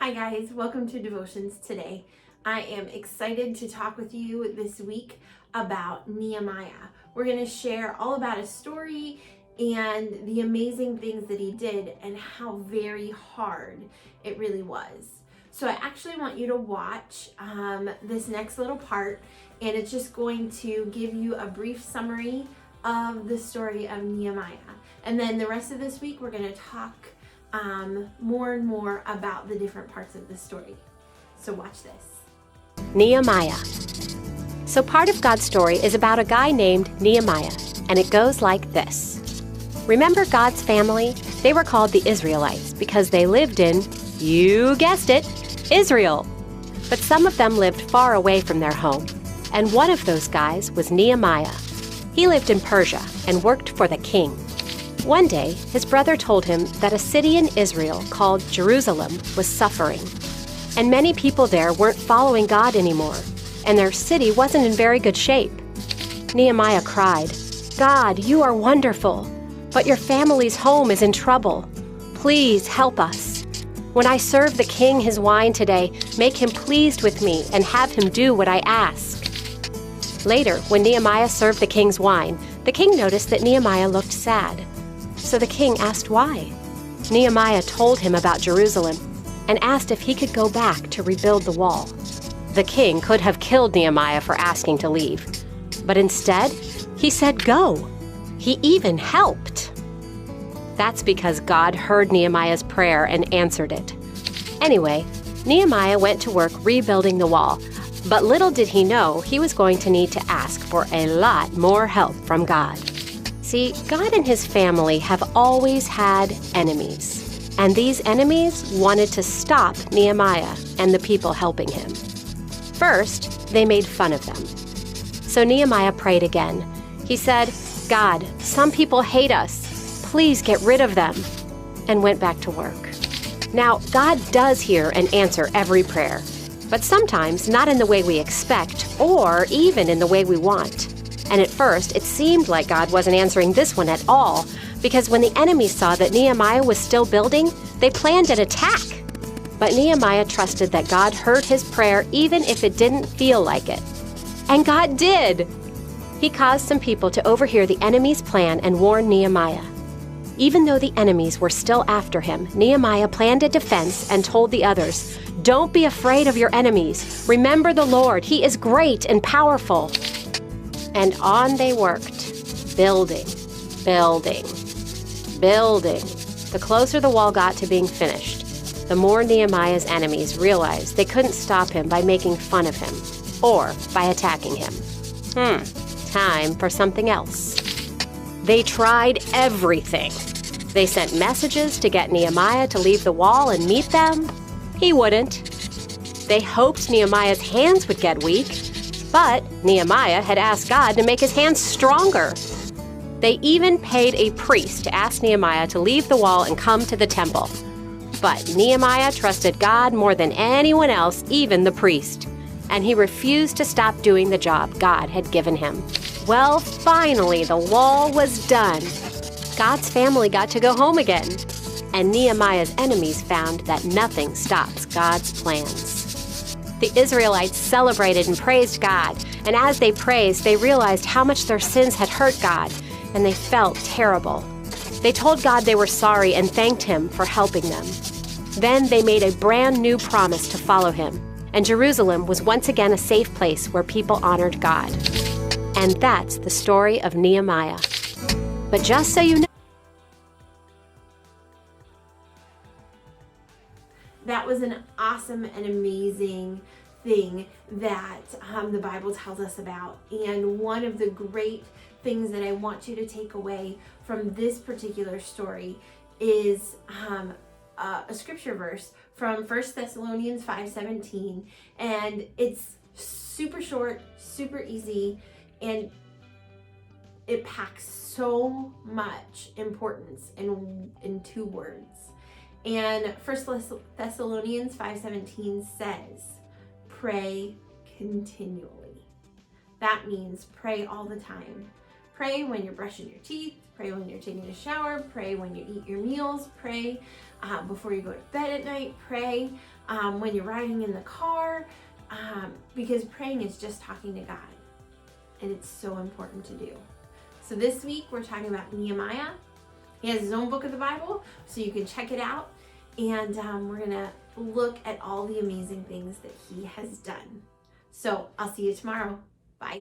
Hi guys, welcome to Devotions today. I am excited to talk with you this week about Nehemiah. We're going to share all about his story and the amazing things that he did and how very hard it really was. So I actually want you to watch this next little part, and it's just going to give you a brief summary of the story of Nehemiah. And then the rest of this week we're going to talk more and more about the different parts of the story. So watch this. Nehemiah. So part of God's story is about a guy named Nehemiah, and it goes like this. Remember God's family? They were called the Israelites because they lived in, you guessed it, Israel. But some of them lived far away from their home, and one of those guys was Nehemiah. He lived in Persia and worked for the king. One day, his brother told him that a city in Israel called Jerusalem was suffering, and many people there weren't following God anymore, and their city wasn't in very good shape. Nehemiah cried, "God, you are wonderful, but your family's home is in trouble. Please help us. When I serve the king his wine today, make him pleased with me and have him do what I ask." Later, when Nehemiah served the king's wine, the king noticed that Nehemiah looked sad. So the king asked why. Nehemiah told him about Jerusalem and asked if he could go back to rebuild the wall. The king could have killed Nehemiah for asking to leave, but instead, he said go. He even helped. That's because God heard Nehemiah's prayer and answered it. Anyway, Nehemiah went to work rebuilding the wall, but little did he know he was going to need to ask for a lot more help from God. See, God and his family have always had enemies, and these enemies wanted to stop Nehemiah and the people helping him. First, they made fun of them. So Nehemiah prayed again. He said, "God, some people hate us. Please get rid of them," and went back to work. Now, God does hear and answer every prayer, but sometimes not in the way we expect or even in the way we want. And at first, it seemed like God wasn't answering this one at all, because when the enemy saw that Nehemiah was still building, they planned an attack. But Nehemiah trusted that God heard his prayer even if it didn't feel like it. And God did! He caused some people to overhear the enemy's plan and warn Nehemiah. Even though the enemies were still after him, Nehemiah planned a defense and told the others, "Don't be afraid of your enemies. Remember the Lord. He is great and powerful." And on they worked, building, building, building. The closer the wall got to being finished, the more Nehemiah's enemies realized they couldn't stop him by making fun of him or by attacking him. Time for something else. They tried everything. They sent messages to get Nehemiah to leave the wall and meet them. He wouldn't. They hoped Nehemiah's hands would get weak, but Nehemiah had asked God to make his hands stronger. They even paid a priest to ask Nehemiah to leave the wall and come to the temple. But Nehemiah trusted God more than anyone else, even the priest, and he refused to stop doing the job God had given him. Well, finally, the wall was done. God's family got to go home again, and Nehemiah's enemies found that nothing stops God's plans. The Israelites celebrated and praised God, and as they praised, they realized how much their sins had hurt God, and they felt terrible. They told God they were sorry and thanked him for helping them. Then they made a brand new promise to follow him, and Jerusalem was once again a safe place where people honored God. And that's the story of Nehemiah. But just so you know, That was an awesome and amazing thing that the Bible tells us about. And one of the great things that I want you to take away from this particular story is a scripture verse from 1 Thessalonians 5:17. And it's super short, super easy, and it packs so much importance in two words. And 1 Thessalonians 5:17 says, pray continually. That means pray all the time. Pray when you're brushing your teeth, pray when you're taking a shower, pray when you eat your meals, pray before you go to bed at night, pray when you're riding in the car, because praying is just talking to God, and it's so important to do. So this week we're talking about Nehemiah. He has his own book of the Bible, so you can check it out, and we're gonna look at all the amazing things that he has done. So I'll see you tomorrow.